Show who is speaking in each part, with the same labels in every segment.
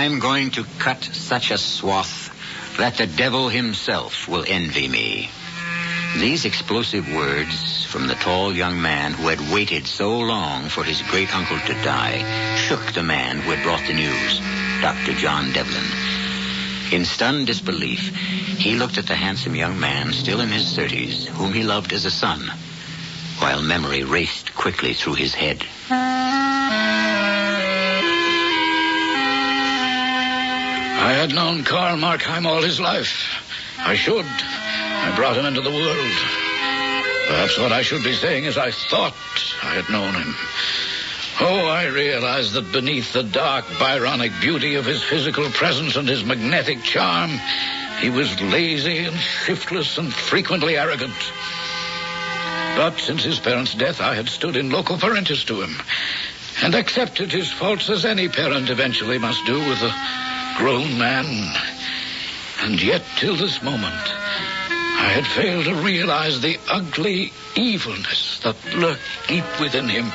Speaker 1: I'm going to cut such a swath that the devil himself will envy me. These explosive words from the tall young man who had waited so long for his great-uncle to die shook the man who had brought the news, Dr. John Devlin. In stunned disbelief, he looked at the handsome young man, still in his 30s, whom he loved as a son, while memory raced quickly through his head.
Speaker 2: I had known Karl Markheim all his life. I should. I brought him into the world. Perhaps what I should be saying is I thought I had known him. Oh, I realized that beneath the dark, Byronic beauty of his physical presence and his magnetic charm, he was lazy and shiftless and frequently arrogant. But since his parents' death, I had stood in loco parentis to him and accepted his faults as any parent eventually must do with a grown man. And yet, till this moment, I had failed to realize the ugly evilness that lurked deep within him.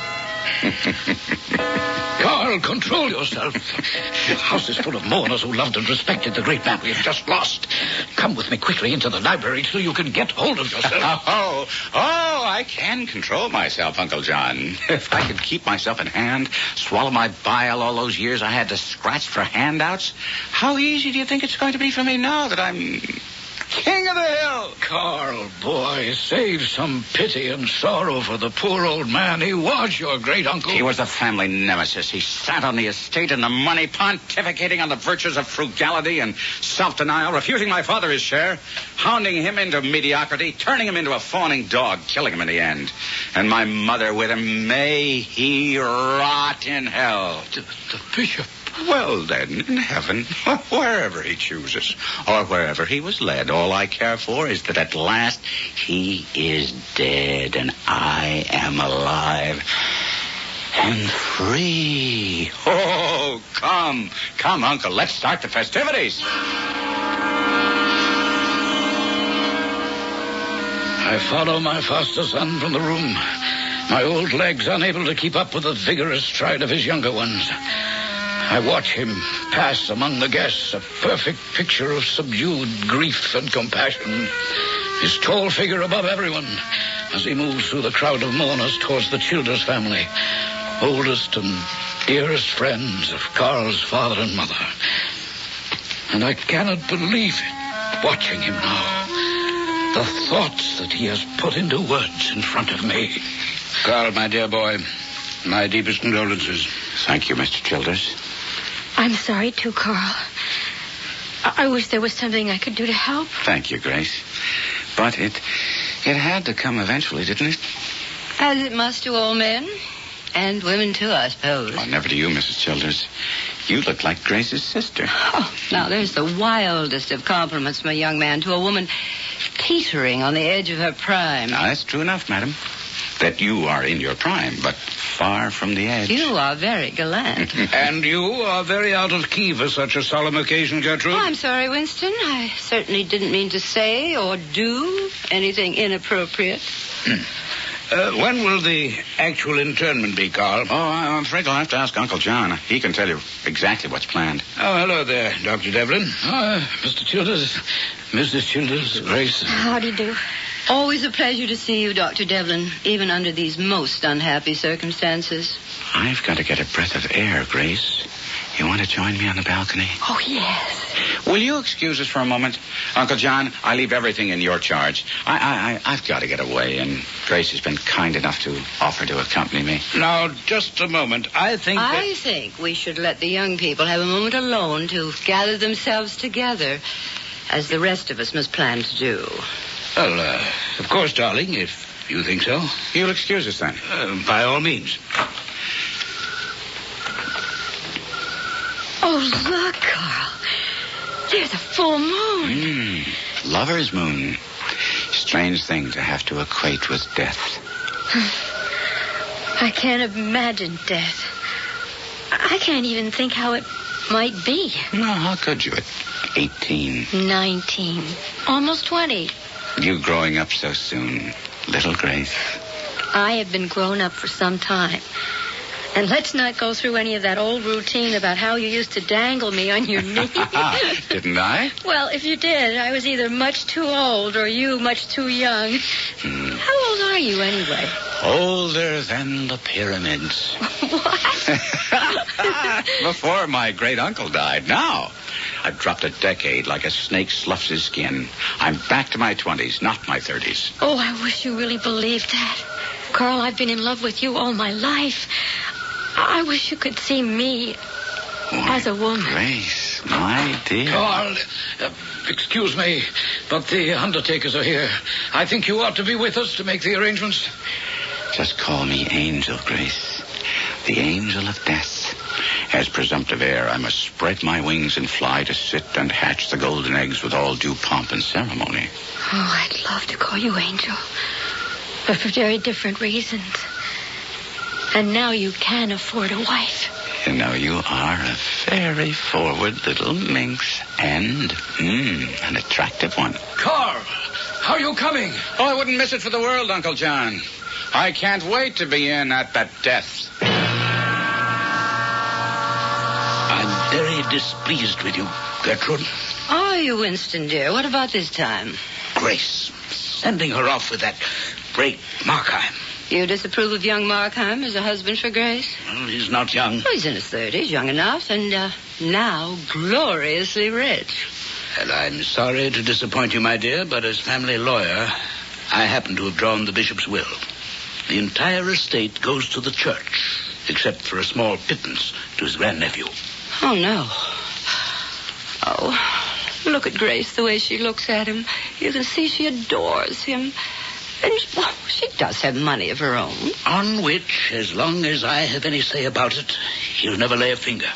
Speaker 2: Karl, control yourself. The house is full of mourners who loved and respected the great man we have just lost. Come with me quickly into the library till you can get hold of yourself.
Speaker 3: Oh, I can control myself, Uncle John. If I could keep myself in hand, swallow my bile all those years I had to scratch for handouts, how easy do you think it's going to be for me now that I'm king of the hill?
Speaker 2: Karl, boy, save some pity and sorrow for the poor old man. He was your great uncle.
Speaker 3: He was a family nemesis. He sat on the estate and the money, pontificating on the virtues of frugality and self-denial, refusing my father his share, hounding him into mediocrity, turning him into a fawning dog, killing him in the end. And my mother with him. May he rot in hell.
Speaker 2: The bishop.
Speaker 3: Well, then, in heaven, wherever he chooses, or wherever he was led, all I care for is that at last he is dead and I am alive and free. Oh, come, Uncle, let's start the festivities.
Speaker 2: I follow my foster son from the room, my old legs unable to keep up with the vigorous stride of his younger ones. I watch him pass among the guests, a perfect picture of subdued grief and compassion. His tall figure above everyone as he moves through the crowd of mourners towards the Childers family, oldest and dearest friends of Karl's father and mother. And I cannot believe it, watching him now. The thoughts that he has put into words in front of me.
Speaker 4: Karl, my dear boy, my deepest condolences.
Speaker 3: Thank you, Mr. Childers.
Speaker 5: I'm sorry, too, Karl. I wish there was something I could do to help.
Speaker 3: Thank you, Grace. But it had to come eventually, didn't it?
Speaker 6: As it must to all men. And women, too, I suppose.
Speaker 3: Oh, never to you, Mrs. Childers. You look like Grace's sister.
Speaker 6: Oh, now, there's the wildest of compliments from a young man to a woman teetering on the edge of her prime.
Speaker 3: Now, that's true enough, madam. That you are in your prime, but far from the edge.
Speaker 6: You are very gallant.
Speaker 4: And you are very out of key for such a solemn occasion, Gertrude.
Speaker 6: Oh, I'm sorry, Winston. I certainly didn't mean to say or do anything inappropriate.
Speaker 4: When will the actual internment be, Karl?
Speaker 3: Oh, I'm afraid I'll have to ask Uncle John. He can tell you exactly what's planned.
Speaker 4: Oh, hello there, Dr. Devlin.
Speaker 2: Mr. Childers, Mrs. Childers, Grace.
Speaker 5: How do you do?
Speaker 6: Always a pleasure to see you, Dr. Devlin, even under these most unhappy circumstances.
Speaker 3: I've got to get a breath of air, Grace. You want to join me on the balcony?
Speaker 5: Oh, yes.
Speaker 3: Will you excuse us for a moment? Uncle John, I leave everything in your charge. I've got to get away, and Grace has been kind enough to offer to accompany me.
Speaker 4: Now, just a moment. I think
Speaker 6: we should let the young people have a moment alone to gather themselves together, as the rest of us must plan to do.
Speaker 4: Well, of course, darling, if you think so.
Speaker 3: You'll excuse us, then?
Speaker 4: By all means.
Speaker 5: Oh, look, Karl. There's a full moon.
Speaker 3: Lover's moon. Strange thing to have to equate with death.
Speaker 5: I can't imagine death. I can't even think how it might be.
Speaker 3: No, how could you at 18?
Speaker 5: 19. Almost 20.
Speaker 3: You growing up so soon, little Grace.
Speaker 5: I have been grown up for some time. And let's not go through any of that old routine about how you used to dangle me on your knee.
Speaker 3: Didn't I?
Speaker 5: Well, if you did, I was either much too old or you much too young. How old are you, anyway?
Speaker 3: Older than the pyramids.
Speaker 5: What?
Speaker 3: Before my great-uncle died. Now, I've dropped a decade like a snake sloughs his skin. I'm back to my 20s, not my 30s.
Speaker 5: Oh, I wish you really believed that. Carl, I've been in love with you all my life. I wish you could see me as a woman.
Speaker 3: Grace, my dear.
Speaker 2: Carl, excuse me, but the undertakers are here. I think you ought to be with us to make the arrangements.
Speaker 3: Just call me Angel, Grace. The angel of death. As presumptive heir, I must spread my wings and fly to sit and hatch the golden eggs with all due pomp and ceremony.
Speaker 5: Oh, I'd love to call you Angel, but for very different reasons. And now you can afford a wife.
Speaker 3: You know, you are a very forward little minx and an attractive one.
Speaker 2: Carl, how are you coming?
Speaker 3: Oh, I wouldn't miss it for the world, Uncle John. I can't wait to be in at that death.
Speaker 4: I'm very displeased with you, Gertrude.
Speaker 6: Are you, Winston, dear? What about this time?
Speaker 4: Grace, sending her off with that great Markheim.
Speaker 6: You disapprove of young Markheim as a husband for Grace?
Speaker 4: Well, he's not young.
Speaker 6: Well, he's in his 30s, young enough, and now gloriously rich.
Speaker 4: And I'm sorry to disappoint you, my dear, but as family lawyer, I happen to have drawn the bishop's will. The entire estate goes to the church, except for a small pittance to his grandnephew.
Speaker 6: Oh, no. Oh, look at Grace, the way she looks at him. You can see she adores him. And, well, she does have money of her own.
Speaker 4: On which, as long as I have any say about it, he'll never lay a finger.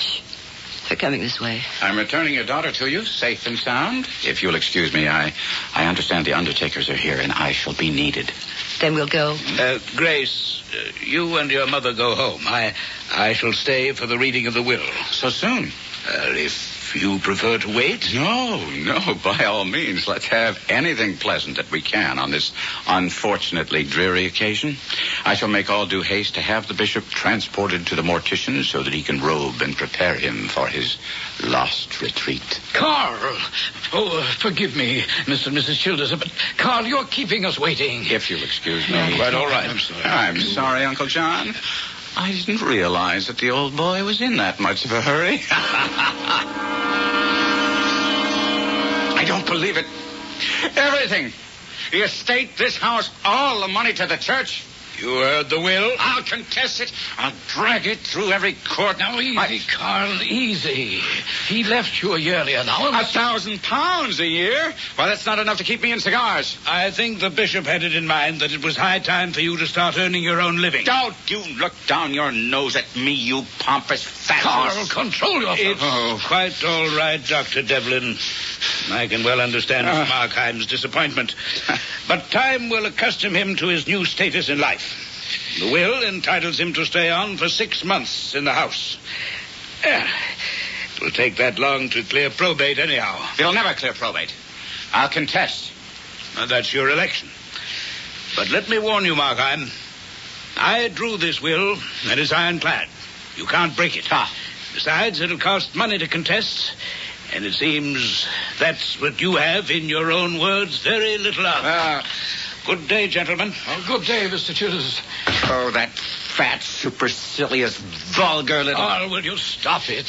Speaker 6: They're coming this way.
Speaker 3: I'm returning your daughter to you, safe and sound. If you'll excuse me, I understand the undertakers are here, and I shall be needed.
Speaker 6: Then we'll go.
Speaker 4: Grace, you and your mother go home. I shall stay for the reading of the will.
Speaker 3: So soon?
Speaker 4: If you prefer to wait.
Speaker 3: No, by all means. Let's have anything pleasant that we can on this unfortunately dreary occasion. I shall make all due haste to have the bishop transported to the mortician so that he can robe and prepare him for his lost retreat.
Speaker 2: Carl! Oh, forgive me, Mr. and Mrs. Childers, but Carl, you're keeping us waiting.
Speaker 3: If you'll excuse me.
Speaker 4: Quite all right.
Speaker 3: I'm sorry, Uncle John. I didn't realize that the old boy was in that much of a hurry. I don't believe it. Everything. The estate, this house, all the money to the church.
Speaker 4: You heard the will?
Speaker 3: I'll contest it. I'll drag it through every court.
Speaker 2: Now, easy, Carl, easy. He left you a year earlier now.
Speaker 3: £1,000 a year? Well, that's not enough to keep me in cigars.
Speaker 4: I think the bishop had it in mind that it was high time for you to start earning your own living.
Speaker 3: Don't you look down your nose at me, you pompous fat.
Speaker 2: Carl, control yourself.
Speaker 4: It's quite all right, Dr. Devlin. I can well understand Markheim's disappointment. But time will accustom him to his new status in life. The will entitles him to stay on for 6 months in the house. It will take that long to clear probate anyhow.
Speaker 3: It'll never clear probate. I'll contest.
Speaker 4: That's your election. But let me warn you, Markheim. I drew this will, and it's ironclad. You can't break it. Besides, it'll cost money to contest, and it seems that's what you have, in your own words, very little of. Good day, gentlemen.
Speaker 2: Oh, good day, Mr. Childers.
Speaker 3: Oh, that fat, supercilious, vulgar little...
Speaker 2: Carl, will you stop it?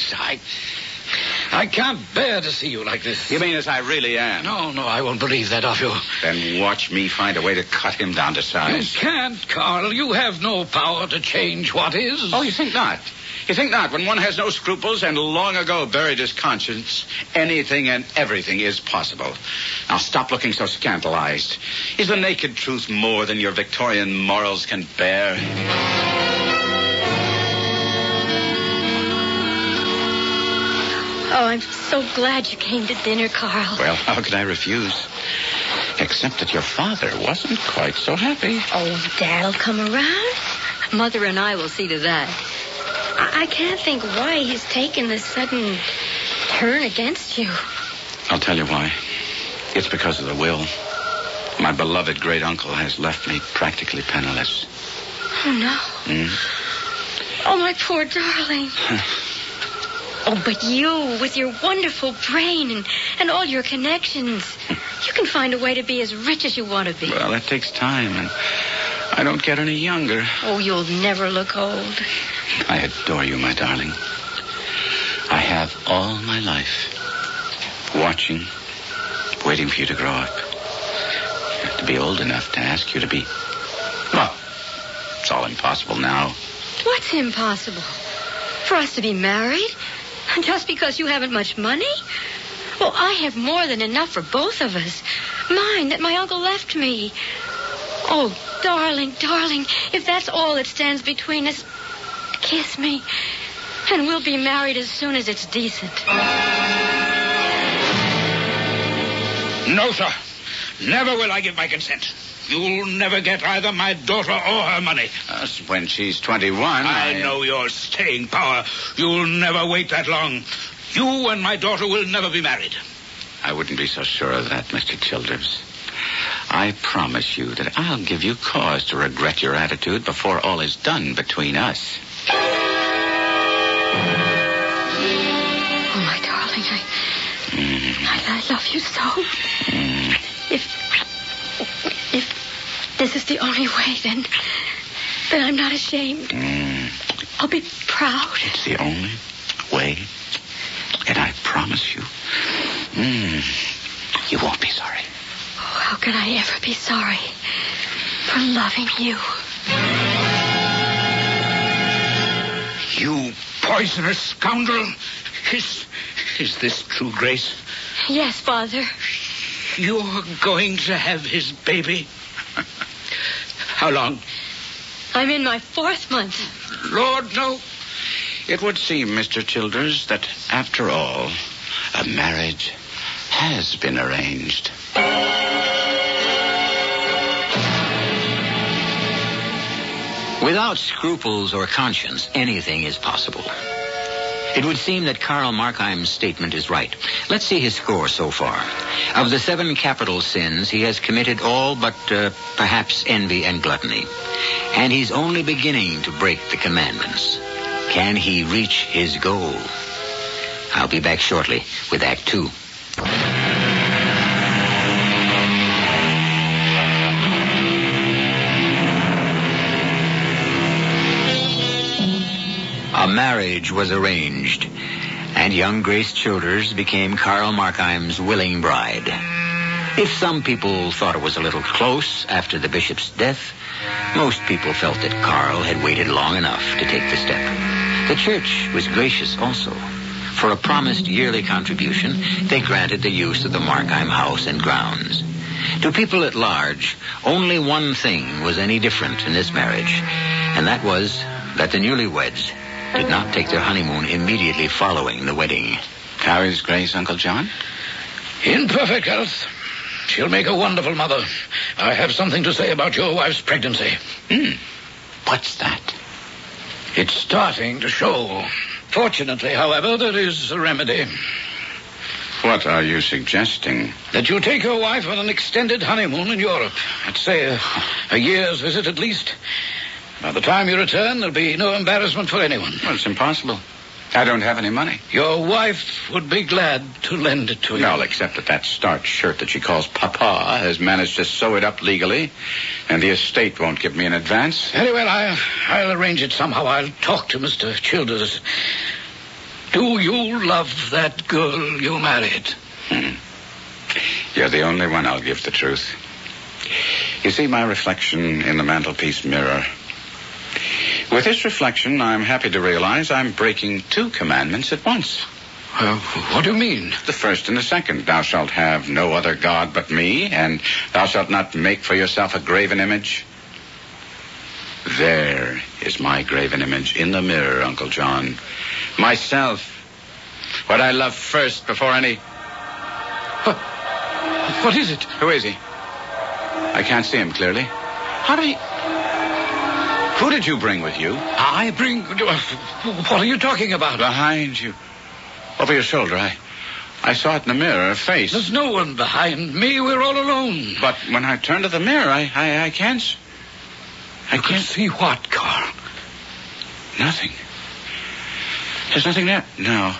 Speaker 2: I can't bear to see you like this.
Speaker 3: You mean as I really am?
Speaker 2: No, I won't believe that of you.
Speaker 3: Then watch me find a way to cut him down to size.
Speaker 2: You can't, Carl. You have no power to change what is.
Speaker 3: Oh, you think not? You think not? When one has no scruples and long ago buried his conscience, anything and everything is possible. Now stop looking so scandalized. Is the naked truth more than your Victorian morals can bear?
Speaker 5: Oh, I'm so glad you came to dinner, Carl.
Speaker 3: Well, how could I refuse? Except that your father wasn't quite so happy.
Speaker 5: Oh, Dad'll come around. Mother and I will see to that. I can't think why he's taken this sudden turn against you.
Speaker 3: I'll tell you why. It's because of the will. My beloved great-uncle has left me practically penniless.
Speaker 5: Oh, no. Oh, my poor darling. Oh, but you, with your wonderful brain and all your connections, you can find a way to be as rich as you want to be.
Speaker 3: Well, that takes time, and I don't get any younger.
Speaker 5: Oh, you'll never look old.
Speaker 3: I adore you, my darling. I have all my life watching, waiting for you to grow up. You have to be old enough to ask you to be... Well, it's all impossible now.
Speaker 5: What's impossible? For us to be married? Just because you haven't much money? Well, I have more than enough for both of us. Mine that my uncle left me. Oh, darling, darling, if that's all that stands between us, kiss me. And we'll be married as soon as it's decent.
Speaker 4: No, sir. Never will I give my consent. You'll never get either my daughter or her money.
Speaker 3: When she's 21,
Speaker 4: I know your staying power. You'll never wait that long. You and my daughter will never be married.
Speaker 3: I wouldn't be so sure of that, Mr. Childers. I promise you that I'll give you cause to regret your attitude before all is done between us.
Speaker 5: Oh, my darling, I love you so. If this is the only way, then I'm not ashamed. I'll be proud.
Speaker 3: It's the only way, and I promise you, you won't be sorry.
Speaker 5: Oh, how can I ever be sorry for loving you?
Speaker 4: You poisonous scoundrel. Is this true, Grace?
Speaker 5: Yes, Father.
Speaker 4: You're going to have his baby? How long?
Speaker 5: I'm in my 4th month.
Speaker 4: Lord, no.
Speaker 3: It would seem, Mr. Childers, that after all, a marriage has been arranged.
Speaker 1: Without scruples or conscience, anything is possible. It would seem that Karl Markheim's statement is right. Let's see his score so far. Of the 7 capital sins, he has committed all but perhaps envy and gluttony. And he's only beginning to break the commandments. Can he reach his goal? I'll be back shortly with Act 2. A marriage was arranged, and young Grace Childers became Karl Markheim's willing bride. If some people thought it was a little close after the bishop's death, most people felt that Karl had waited long enough to take the step. The church was gracious also. For a promised yearly contribution, they granted the use of the Markheim house and grounds. To people at large, only one thing was any different in this marriage, and that was that the newlyweds did not take their honeymoon immediately following the wedding.
Speaker 3: How is Grace, Uncle John?
Speaker 2: In perfect health. She'll make a wonderful mother. I have something to say about your wife's pregnancy.
Speaker 3: What's that?
Speaker 2: It's starting to show. Fortunately, however, there is a remedy.
Speaker 3: What are you suggesting?
Speaker 2: That you take your wife on an extended honeymoon in Europe. I'd say a year's visit at least. By the time you return, there'll be no embarrassment for anyone.
Speaker 3: Well, it's impossible. I don't have any money.
Speaker 2: Your wife would be glad to lend it to you.
Speaker 3: Well, except that starched shirt that she calls Papa has managed to sew it up legally, and the estate won't give me an advance.
Speaker 2: Very well, I'll arrange it somehow. I'll talk to Mr. Childers. Do you love that girl you married?
Speaker 3: You're the only one I'll give the truth. You see my reflection in the mantelpiece mirror. With this reflection, I'm happy to realize I'm breaking 2 commandments at once.
Speaker 2: What do you mean?
Speaker 3: The first and the second. Thou shalt have no other God but me, and thou shalt not make for yourself a graven image. There is my graven image in the mirror, Uncle John. Myself. What I love first before any...
Speaker 2: What is it?
Speaker 3: Who is he? I can't see him clearly. How do you... Who did you bring with you?
Speaker 2: I bring... What are you talking about?
Speaker 3: Behind you. Over your shoulder. I saw it in the mirror, a face.
Speaker 2: There's no one behind me. We're all alone.
Speaker 3: But when I turn to the mirror, I can't...
Speaker 2: I can't see what, Carl?
Speaker 3: Nothing. There's nothing there? No.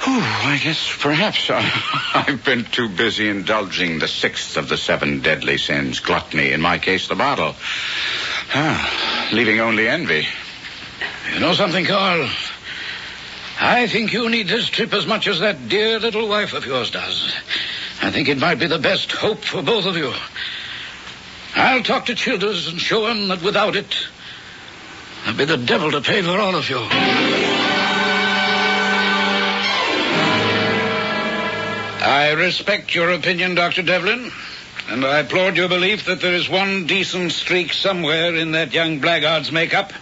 Speaker 3: I guess perhaps I've been too busy indulging the sixth of the 7 deadly sins, gluttony, in my case, the bottle. Leaving only envy.
Speaker 2: You know something, Carl? I think you need this trip as much as that dear little wife of yours does. I think it might be the best hope for both of you. I'll talk to Childers and show him that without it, there'll be the devil to pay for all of you.
Speaker 4: I respect your opinion, Dr. Devlin, and I applaud your belief that there is one decent streak somewhere in that young blackguard's makeup.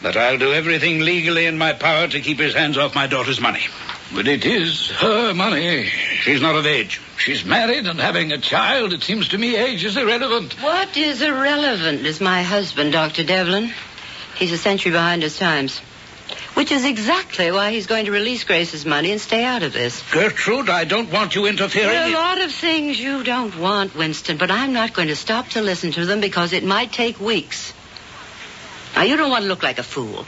Speaker 4: But I'll do everything legally in my power to keep his hands off my daughter's money.
Speaker 2: But it is her money.
Speaker 4: She's not of age.
Speaker 2: She's married and having a child. It seems to me age is irrelevant.
Speaker 6: What is irrelevant is my husband, Dr. Devlin. He's a century behind his times. Which is exactly why he's going to release Grace's money and stay out of this.
Speaker 4: Gertrude, I don't want you interfering.
Speaker 6: There are a lot of things you don't want, Winston, but I'm not going to stop to listen to them because it might take weeks. Now, you don't want to look like a fool.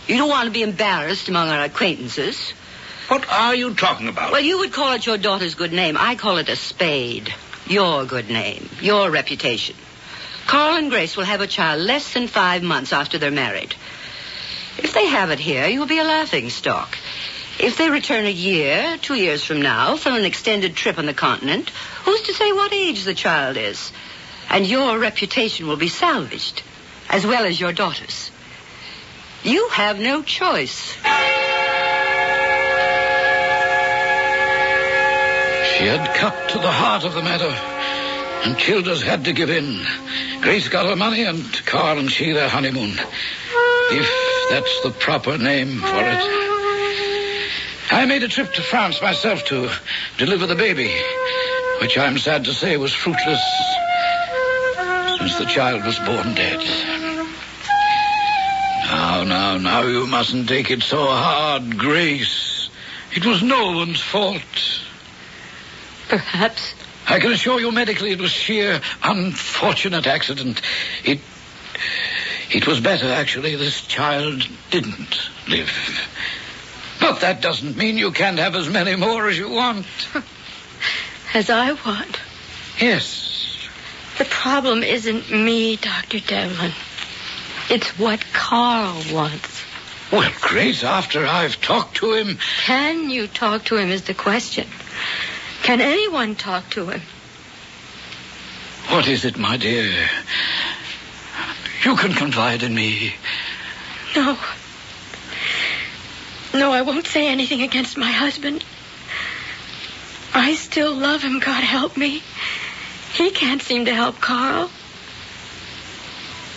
Speaker 6: You don't want to be embarrassed among our acquaintances.
Speaker 4: What are you talking about?
Speaker 6: Well, you would call it your daughter's good name. I call it a spade. Your good name. Your reputation. Carl and Grace will have a child less than 5 months after they're married. If they have it here, you'll be a laughingstock. If they return a year, 2 years from now, from an extended trip on the continent, who's to say what age the child is? And your reputation will be salvaged, as well as your daughter's. You have no choice.
Speaker 2: She had cut to the heart of the matter, and Childers had to give in. Grace got her money, and Carl and she their honeymoon. If that's the proper name for it. I made a trip to France myself to deliver the baby, which I'm sad to say was fruitless, since the child was born dead. Now, you mustn't take it so hard, Grace. It was no one's fault.
Speaker 5: Perhaps.
Speaker 2: I can assure you medically it was sheer unfortunate accident. It was better, actually, this child didn't live. But that doesn't mean you can't have as many more as you want.
Speaker 5: As I want.
Speaker 2: Yes.
Speaker 5: The problem isn't me, Dr. Devlin. It's what Carl wants.
Speaker 2: Well, Grace, after I've talked to him...
Speaker 5: Can you talk to him is the question. Can anyone talk to him?
Speaker 2: What is it, my dear? You can confide in me.
Speaker 5: No. No, I won't say anything against my husband. I still love him, God help me. He can't seem to help Carl.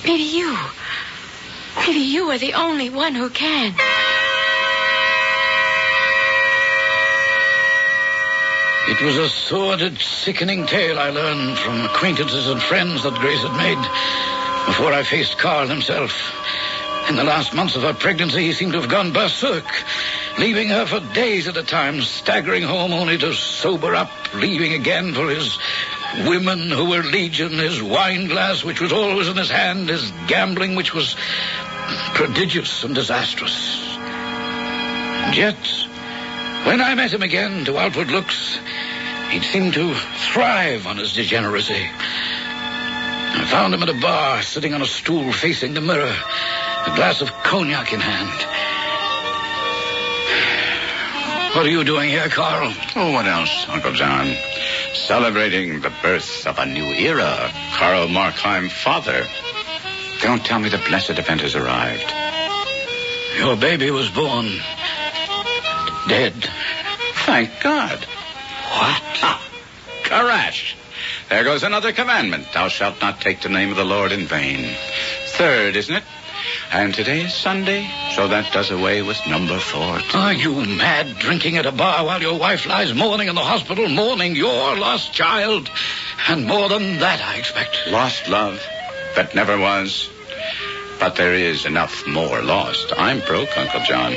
Speaker 5: Maybe you are the only one who can.
Speaker 2: It was a sordid, sickening tale I learned from acquaintances and friends that Grace had made before I faced Carl himself. In the last months of her pregnancy, he seemed to have gone berserk, leaving her for days at a time, staggering home only to sober up, leaving again for his women who were legion, his wine glass, which was always in his hand, his gambling, which was prodigious and disastrous. And yet, when I met him again, to outward looks, he'd seemed to thrive on his degeneracy. I found him at a bar, sitting on a stool facing the mirror, a glass of cognac in hand. What are you doing here, Carl?
Speaker 3: Oh, what else, Uncle John? Celebrating the birth of a new era. Carl Markheim, father. Don't tell me the blessed event has arrived.
Speaker 2: Your baby was born. Dead.
Speaker 3: Thank God.
Speaker 2: What?
Speaker 3: Karash. There goes another commandment. Thou shalt not take the name of the Lord in vain. Third, isn't it? And today is Sunday, so that does away with number 4.
Speaker 2: Are you mad, drinking at a bar while your wife lies mourning in the hospital, mourning your lost child? And more than that, I expect.
Speaker 3: Lost love that never was. But there is enough more lost. I'm broke, Uncle John.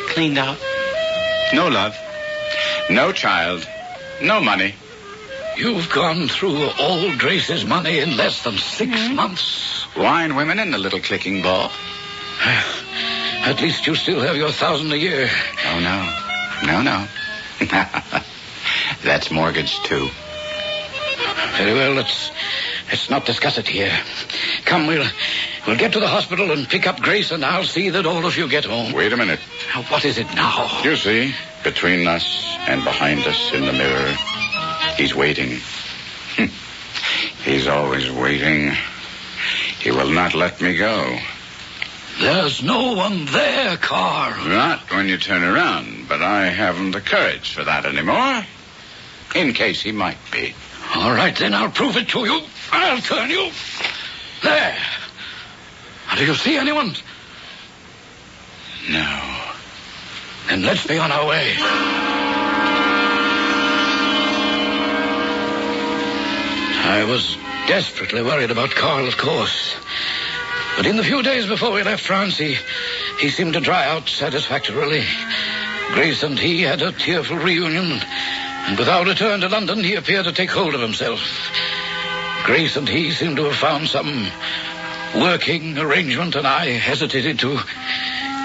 Speaker 3: Cleaned out. No love. No child. No money.
Speaker 2: You've gone through all Grace's money in less than 6 months.
Speaker 3: Wine, women, and a little clicking ball.
Speaker 2: At least you still have your $1,000 a year.
Speaker 3: Oh, no. That's mortgaged, too.
Speaker 2: Very well, let's not discuss it here. Come, we'll get to the hospital and pick up Grace, and I'll see that all of you get home.
Speaker 3: Wait a minute.
Speaker 2: Now, what is it now?
Speaker 3: You see, between us and behind us in the mirror, he's waiting. He's always waiting. He will not let me go.
Speaker 2: There's no one there, Carl.
Speaker 3: Not when you turn around, but I haven't the courage for that anymore. In case he might be.
Speaker 2: All right, then I'll prove it to you. I'll turn you. There. Do you see anyone?
Speaker 3: No.
Speaker 2: Then let's be on our way. I was desperately worried about Carl, of course. But in the few days before we left France, he seemed to dry out satisfactorily. Grace and he had a tearful reunion, and with our return to London, he appeared to take hold of himself. Grace and he seemed to have found some working arrangement, and I hesitated to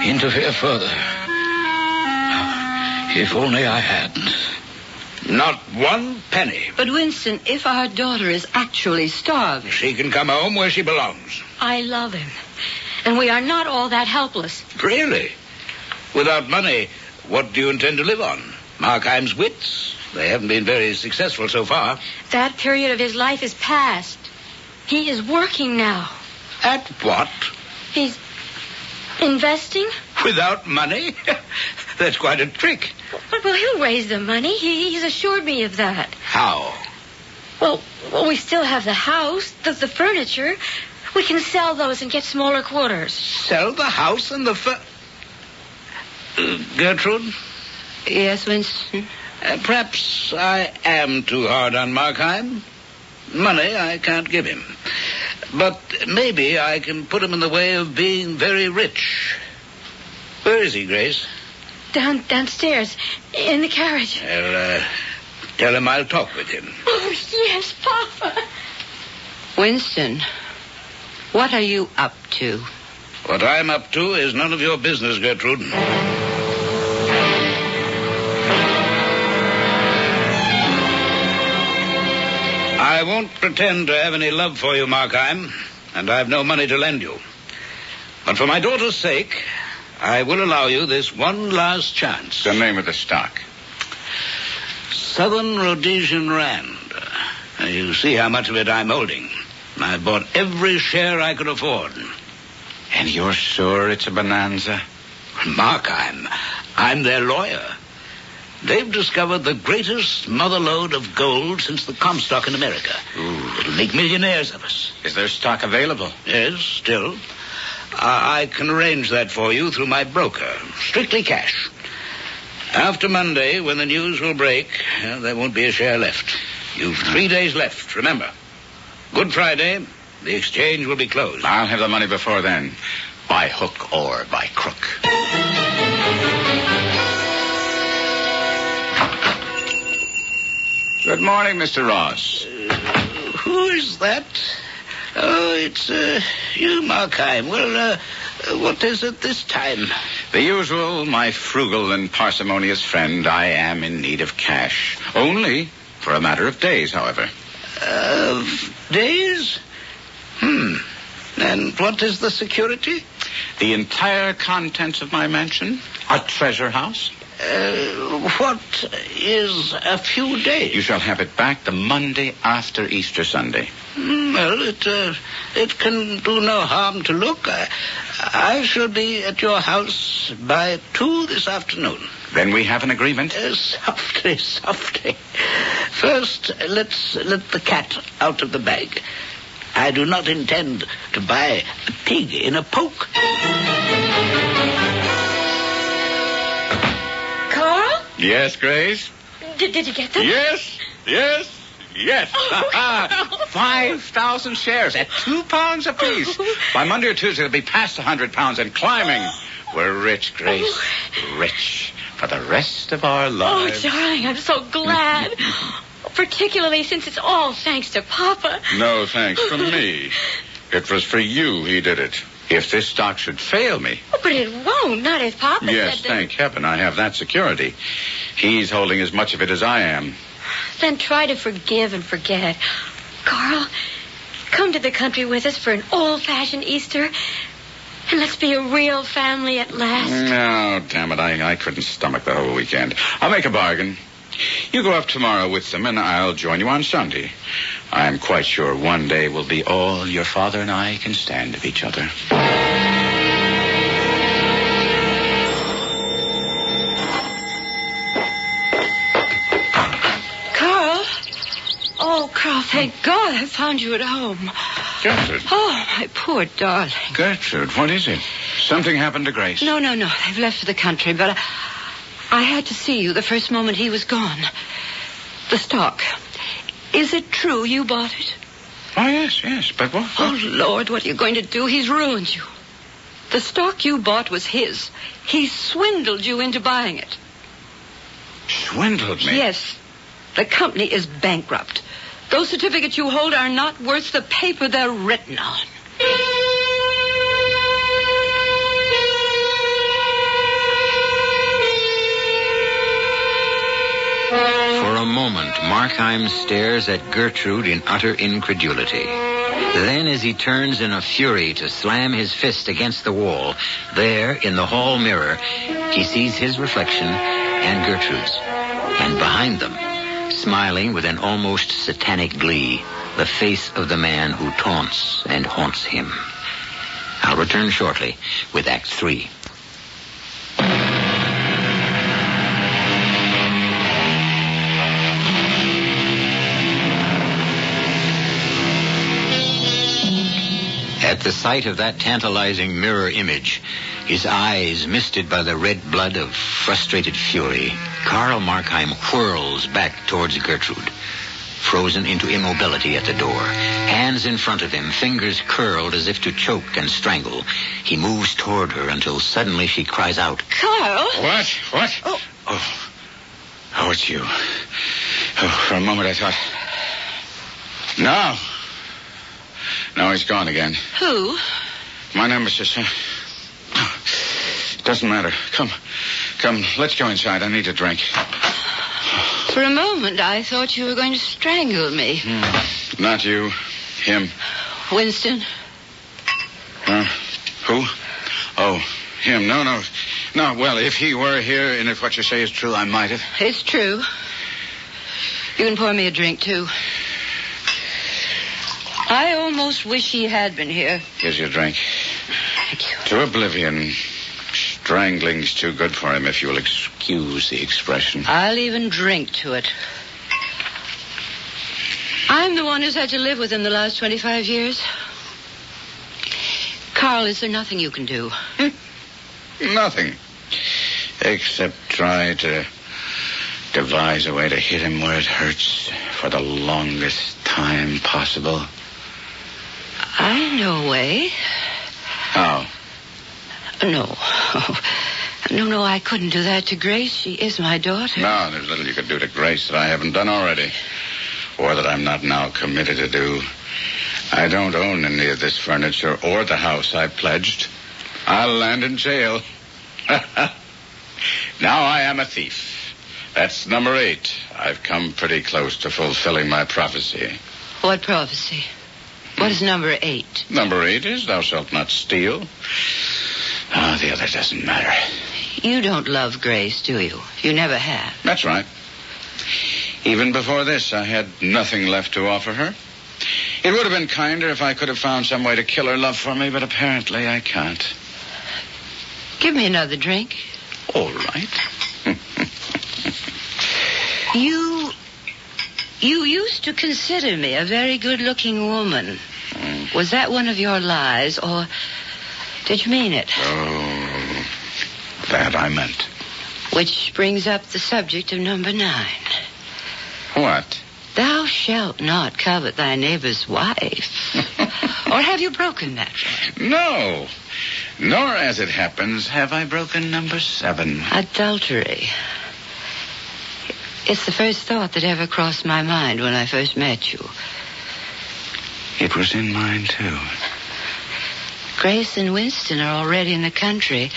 Speaker 2: interfere further. If only I hadn't.
Speaker 4: Not one penny.
Speaker 6: But, Winston, if our daughter is actually starving...
Speaker 4: She can come home where she belongs.
Speaker 5: I love him. And we are not all that helpless.
Speaker 4: Really? Without money, what do you intend to live on? Markheim's wits? They haven't been very successful so far.
Speaker 5: That period of his life is past. He is working now.
Speaker 4: At what?
Speaker 5: He's investing.
Speaker 4: Without money? That's quite a trick.
Speaker 5: Well, he'll raise the money. He's assured me of that.
Speaker 4: How?
Speaker 5: Well, we still have the house, the furniture. We can sell those and get smaller quarters.
Speaker 4: Sell the house and the Gertrude?
Speaker 6: Yes, Winston?
Speaker 4: Perhaps I am too hard on Markheim. Money I can't give him. But maybe I can put him in the way of being very rich. Where is he, Grace?
Speaker 5: Downstairs, in the carriage.
Speaker 4: Well, tell him I'll talk with him.
Speaker 5: Oh, yes, Papa.
Speaker 6: Winston, what are you up to?
Speaker 4: What I'm up to is none of your business, Gertrude. I won't pretend to have any love for you, Markheim, and I've no money to lend you. But for my daughter's sake, I will allow you this one last chance.
Speaker 3: The name of the stock?
Speaker 4: Southern Rhodesian Rand. You see how much of it I'm holding. I've bought every share I could afford.
Speaker 3: And you're sure it's a bonanza?
Speaker 4: Markheim, I'm their lawyer. They've discovered the greatest mother lode of gold since the Comstock in America.
Speaker 3: Ooh.
Speaker 4: It'll make millionaires of us.
Speaker 3: Is there stock available?
Speaker 4: Yes, still. I can arrange that for you through my broker. Strictly cash. After Monday, when the news will break, there won't be a share left. You've 3 days left, remember. Good Friday, the exchange will be closed.
Speaker 3: I'll have the money before then. By hook or by crook. Good morning, Mr. Ross.
Speaker 4: Who is that? Oh, it's you, Markheim. Well, what is it this time?
Speaker 3: The usual, my frugal and parsimonious friend. I am in need of cash. Only for a matter of days, however.
Speaker 4: Days? And what is the security?
Speaker 3: The entire contents of my mansion. A treasure house.
Speaker 4: What is a few days?
Speaker 3: You shall have it back the Monday after Easter Sunday.
Speaker 4: Well, it can do no harm to look. I shall be at your house by 2 this afternoon.
Speaker 3: Then we have an agreement.
Speaker 4: Softly. First, let's let the cat out of the bag. I do not intend to buy a pig in a poke.
Speaker 5: Carl?
Speaker 3: Yes, Grace?
Speaker 5: Did you get them?
Speaker 3: Yes.
Speaker 5: Oh, Carl.
Speaker 3: 5,000 shares at £2 apiece. By Monday or Tuesday, it'll be past 100 pounds and climbing. We're rich, Grace. Rich for the rest of our lives.
Speaker 5: Oh, darling, I'm so glad. Particularly since it's all thanks to Papa.
Speaker 3: No thanks from me. It was for you he did it. If this stock should fail me...
Speaker 5: Oh, but it won't. Not if Papa
Speaker 3: Yes,
Speaker 5: said that...
Speaker 3: thank heaven I have that security. He's holding as much of it as I am.
Speaker 5: Then try to forgive and forget. Carl, come to the country with us for an old-fashioned Easter. And let's be a real family at last.
Speaker 3: No, damn it. I couldn't stomach the whole weekend. I'll make a bargain. You go up tomorrow with them, and I'll join you on Sunday. I'm quite sure one day will be all your father and I can stand of each other.
Speaker 6: Carl? Oh, Carl, thank God I found you at home.
Speaker 3: Gertrude.
Speaker 6: Oh, my poor darling.
Speaker 3: Gertrude, what is it? Something happened to Grace?
Speaker 6: No. They've left for the country, but I had to see you the first moment he was gone. The stock. Is it true you bought it?
Speaker 3: Oh, yes. But what?
Speaker 6: Oh, Lord, what are you going to do? He's ruined you. The stock you bought was his. He swindled you into buying it.
Speaker 3: Swindled me?
Speaker 6: Yes. The company is bankrupt. Those certificates you hold are not worth the paper they're written on.
Speaker 1: For a moment, Markheim stares at Gertrude in utter incredulity. Then, as he turns in a fury to slam his fist against the wall, there, in the hall mirror, he sees his reflection and Gertrude's. And behind them, smiling with an almost satanic glee, the face of the man who taunts and haunts him. I'll return shortly with Act 3. At the sight of that tantalizing mirror image, his eyes misted by the red blood of frustrated fury, Carl Markheim whirls back towards Gertrude, frozen into immobility at the door. Hands in front of him, fingers curled as if to choke and strangle. He moves toward her until suddenly she cries out,
Speaker 6: Carl?
Speaker 3: What? Oh, it's you. Oh, for a moment I thought... No, he's gone again.
Speaker 6: Who?
Speaker 3: My nemesis. Doesn't matter. Come, let's go inside. I need a drink.
Speaker 6: For a moment, I thought you were going to strangle me.
Speaker 3: Not you. Him.
Speaker 6: Winston?
Speaker 3: Who? Oh, him. No. Well, if he were here, and if what you say is true, I might have.
Speaker 6: It's true. You can pour me a drink, too. I almost wish he had been here.
Speaker 3: Here's your drink.
Speaker 6: Thank you.
Speaker 3: To oblivion. Strangling's too good for him, if you'll excuse the expression.
Speaker 6: I'll even drink to it. I'm the one who's had to live with him the last 25 years. Carl, is there nothing you can do?
Speaker 3: Nothing. Except try to devise a way to hit him where it hurts for the longest time possible.
Speaker 6: I know a way.
Speaker 3: How?
Speaker 6: No, I couldn't do that to Grace. She is my daughter.
Speaker 3: No, there's little you could do to Grace that I haven't done already. Or that I'm not now committed to do. I don't own any of this furniture or the house I pledged. I'll land in jail. Now I am a thief. That's number 8. I've come pretty close to fulfilling my prophecy.
Speaker 6: What prophecy? What is number 8?
Speaker 3: Number 8 is thou shalt not steal. The other doesn't matter.
Speaker 6: You don't love Grace, do you? You never have.
Speaker 3: That's right. Even before this, I had nothing left to offer her. It would have been kinder if I could have found some way to kill her love for me, but apparently I can't.
Speaker 6: Give me another drink.
Speaker 3: All right.
Speaker 6: You used to consider me a very good-looking woman. Was that one of your lies, or did you mean it?
Speaker 3: Oh, that I meant.
Speaker 6: Which brings up the subject of number 9.
Speaker 3: What?
Speaker 6: Thou shalt not covet thy neighbor's wife. Or have you broken that one?
Speaker 3: No. Nor, as it happens, have I broken number 7.
Speaker 6: Adultery. It's the first thought that ever crossed my mind when I first met you.
Speaker 3: It was in mine, too.
Speaker 6: Grace and Winston are already in the country.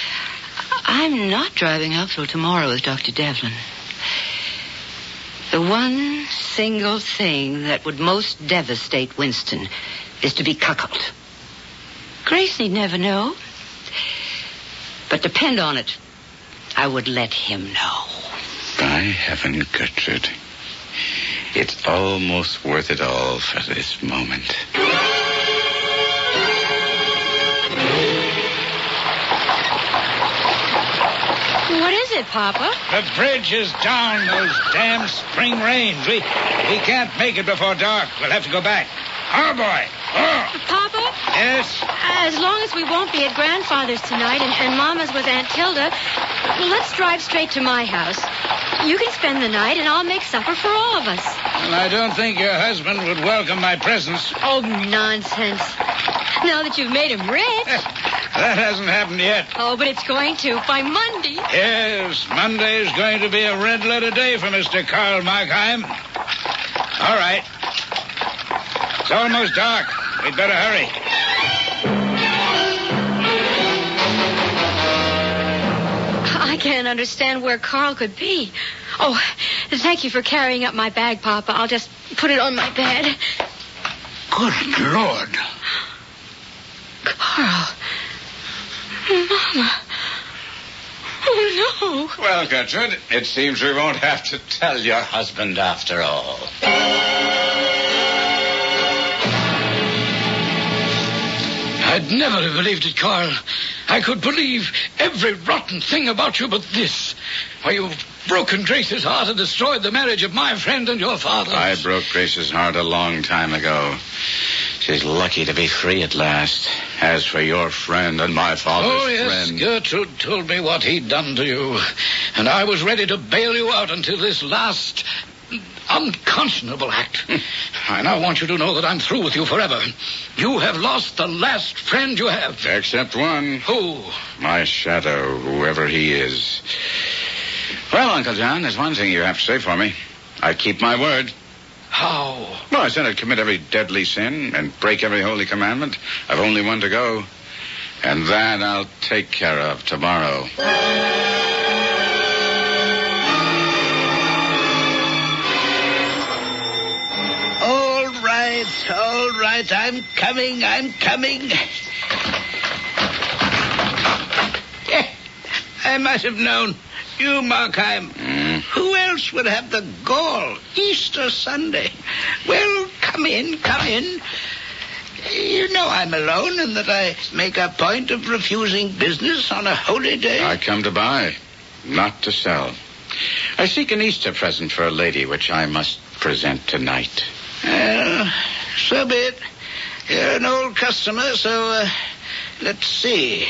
Speaker 6: I'm not driving up till tomorrow with Dr. Devlin. The one single thing that would most devastate Winston is to be cuckolded. Grace need never know. But depend on it, I would let him know.
Speaker 3: By heaven, Gertrude. It's almost worth it all for this moment.
Speaker 5: What is it, Papa?
Speaker 4: The bridge is down, those damn spring rains. We can't make it before dark. We'll have to go back. Oh, boy. Oh.
Speaker 5: Papa?
Speaker 4: Yes?
Speaker 5: As long as we won't be at Grandfather's tonight and Mama's with Aunt Tilda, let's drive straight to my house. You can spend the night and I'll make supper for all of us.
Speaker 4: Well, I don't think your husband would welcome my presence.
Speaker 5: Oh, nonsense. Now that you've made him rich.
Speaker 4: That hasn't happened yet.
Speaker 5: Oh, but it's going to by Monday.
Speaker 4: Yes, Monday is going to be a red-letter day for Mr. Karl Markheim. All right. It's almost dark. We'd better hurry.
Speaker 5: I can't understand where Carl could be. Oh, thank you for carrying up my bag, Papa. I'll just put it on my bed.
Speaker 2: Good Lord.
Speaker 5: Carl. Mama. Oh, no.
Speaker 3: Well, Gertrude, it seems we won't have to tell your husband after all.
Speaker 2: I'd never have believed it, Carl. I could believe every rotten thing about you but this. Why, you've broken Grace's heart and destroyed the marriage of my friend and your father.
Speaker 3: I broke Grace's heart a long time ago. She's lucky to be free at last. As for your friend and my father's friend...
Speaker 2: Oh, yes, Gertrude told me what he'd done to you. And I was ready to bail you out until this last unconscionable act. I now want you to know that I'm through with you forever. You have lost the last friend you have.
Speaker 3: Except one.
Speaker 2: Who?
Speaker 3: My shadow, whoever he is. Well, Uncle John, there's one thing you have to say for me. I keep my word.
Speaker 2: How?
Speaker 3: Well, I said I'd commit every deadly sin and break every holy commandment. I've only one to go. And that I'll take care of tomorrow.
Speaker 4: All right, I'm coming. I might have known. You, Markheim. Who else would have the gall? Easter Sunday. Well, come in. You know I'm alone and that I make a point of refusing business on a holy day.
Speaker 3: I come to buy, not to sell. I seek an Easter present for a lady, which I must present tonight.
Speaker 4: So be it. You're an old customer, so let's see.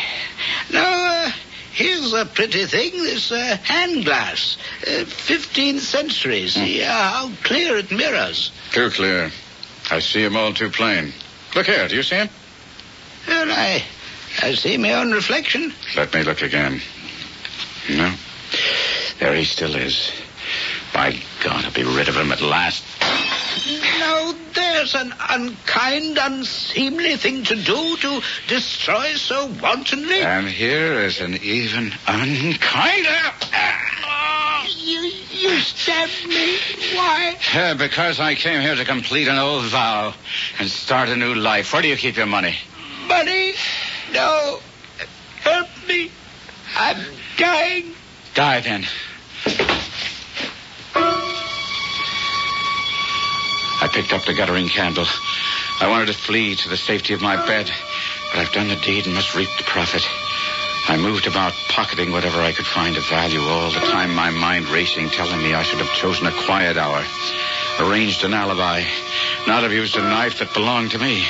Speaker 4: Now, here's a pretty thing, this hand glass. 15th century. See how clear it mirrors.
Speaker 3: Too clear. I see him all too plain. Look here, do you see him?
Speaker 4: Well, I see my own reflection.
Speaker 3: Let me look again. No. There he still is. By God, I'll be rid of him at last.
Speaker 4: Now, there's an unkind, unseemly thing to do, to destroy so wantonly.
Speaker 3: And here is an even unkinder.
Speaker 4: You stabbed me. Why?
Speaker 3: Because I came here to complete an old vow and start a new life. Where do you keep your money?
Speaker 4: Money? No. Help me. I'm dying.
Speaker 3: Die, then. I picked up the guttering candle. I wanted to flee to the safety of my bed, but I've done the deed and must reap the profit. I moved about, pocketing whatever I could find of value, all the time my mind racing, telling me I should have chosen a quiet hour, arranged an alibi, not have used a knife that belonged to me.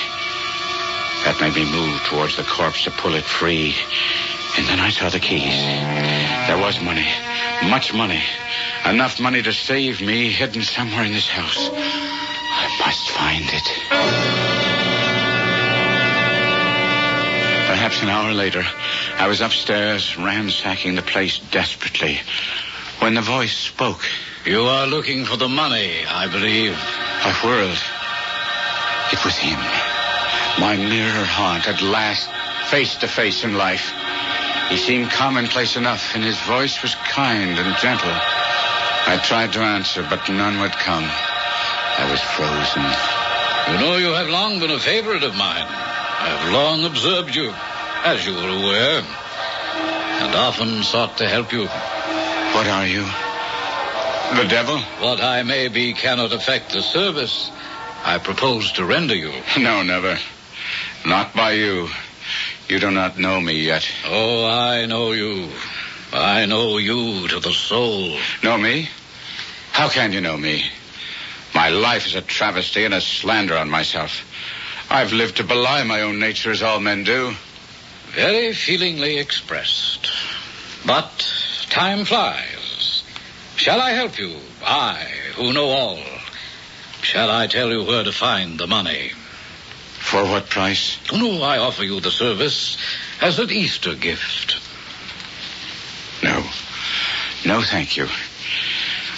Speaker 3: That made me move towards the corpse to pull it free. And then I saw the keys. There was money, much money, enough money to save me, hidden somewhere in this house. I must find it. Perhaps an hour later, I was upstairs, ransacking the place desperately, when the voice spoke.
Speaker 2: You are looking for the money, I believe.
Speaker 3: I whirled. It was him. My mirror haunt, at last, face to face in life. He seemed commonplace enough, and his voice was kind and gentle. I tried to answer, but none would come. I was frozen.
Speaker 2: You know, you have long been a favorite of mine. I have long observed you, as you were aware, and often sought to help you.
Speaker 3: What are you? The devil?
Speaker 2: What I may be cannot affect the service I propose to render you.
Speaker 3: No, never. Not by you. You do not know me yet.
Speaker 2: Oh, I know you. I know you to the soul.
Speaker 3: Know me? How can you know me? My life is a travesty and a slander on myself. I've lived to belie my own nature as all men do.
Speaker 2: Very feelingly expressed. But time flies. Shall I help you? I, who know all. Shall I tell you where to find the money?
Speaker 3: For what price?
Speaker 2: No, I offer you the service as an Easter gift.
Speaker 3: No. No, thank you.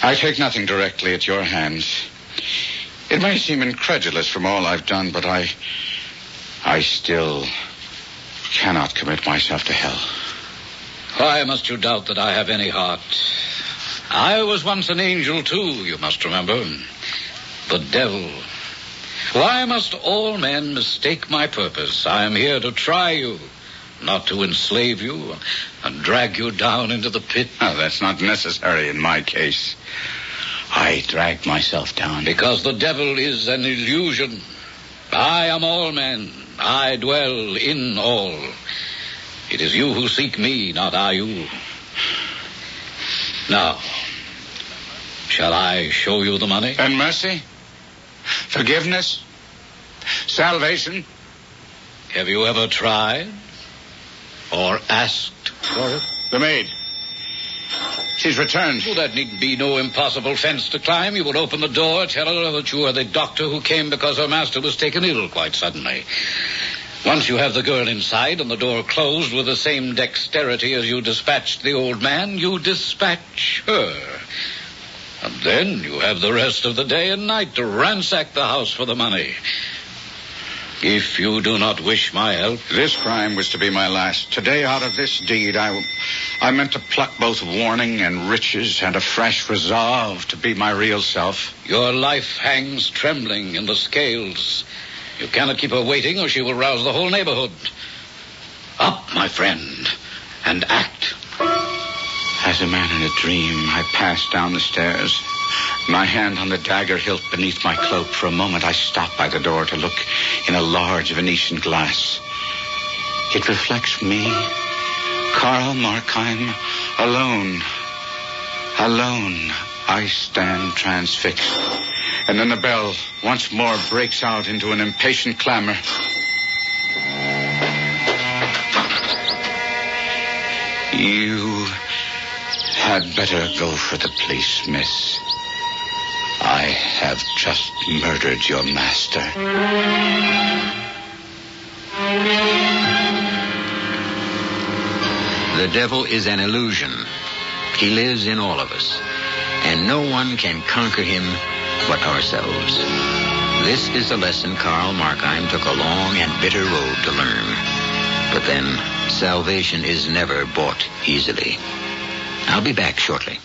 Speaker 3: I take nothing directly at your hands. It may seem incredulous from all I've done, but I still cannot commit myself to hell.
Speaker 2: Why must you doubt that I have any heart? I was once an angel, too, you must remember. The devil. Why must all men mistake my purpose? I am here to try you, not to enslave you and drag you down into the pit.
Speaker 3: Oh, that's not necessary in my case. I dragged myself down.
Speaker 2: Because the devil is an illusion. I am all men. I dwell in all. It is you who seek me, not I you. Now, shall I show you the money?
Speaker 3: And mercy? Forgiveness? Salvation?
Speaker 2: Have you ever tried? Or asked for it?
Speaker 3: The maid. She's returned.
Speaker 2: Well, that needn't be no impossible fence to climb. You would open the door, tell her that you are the doctor who came because her master was taken ill quite suddenly. Once you have the girl inside and the door closed with the same dexterity as you dispatched the old man, you dispatch her. And then you have the rest of the day and night to ransack the house for the money. If you do not wish my help...
Speaker 3: This crime was to be my last. Today, out of this deed, I meant to pluck both warning and riches and a fresh resolve to be my real self.
Speaker 2: Your life hangs trembling in the scales. You cannot keep her waiting or she will rouse the whole neighborhood. Up, my friend, and act.
Speaker 3: As a man in a dream, I passed down the stairs, my hand on the dagger hilt beneath my cloak. For a moment, I stopped by the door to look in a large Venetian glass. It reflects me, Karl Markheim, alone. Alone, I stand transfixed. And then the bell once more breaks out into an impatient clamor. You had better go for the police, miss. I have just murdered your master.
Speaker 1: The devil is an illusion. He lives in all of us, and no one can conquer him but ourselves. This is a lesson Karl Markheim took a long and bitter road to learn. But then, salvation is never bought easily. I'll be back shortly.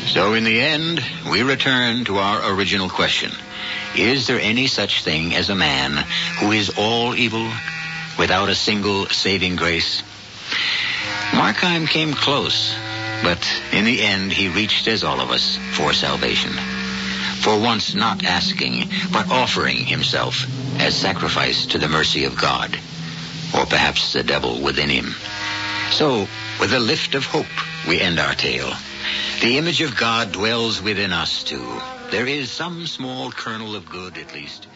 Speaker 1: So in the end, we return to our original question. Is there any such thing as a man who is all evil without a single saving grace? Markheim came close, but in the end he reached, as all of us, for salvation. For once not asking, but offering himself as sacrifice to the mercy of God, or perhaps the devil within him. So, with a lift of hope, we end our tale. The image of God dwells within us, too. There is some small kernel of good, at least.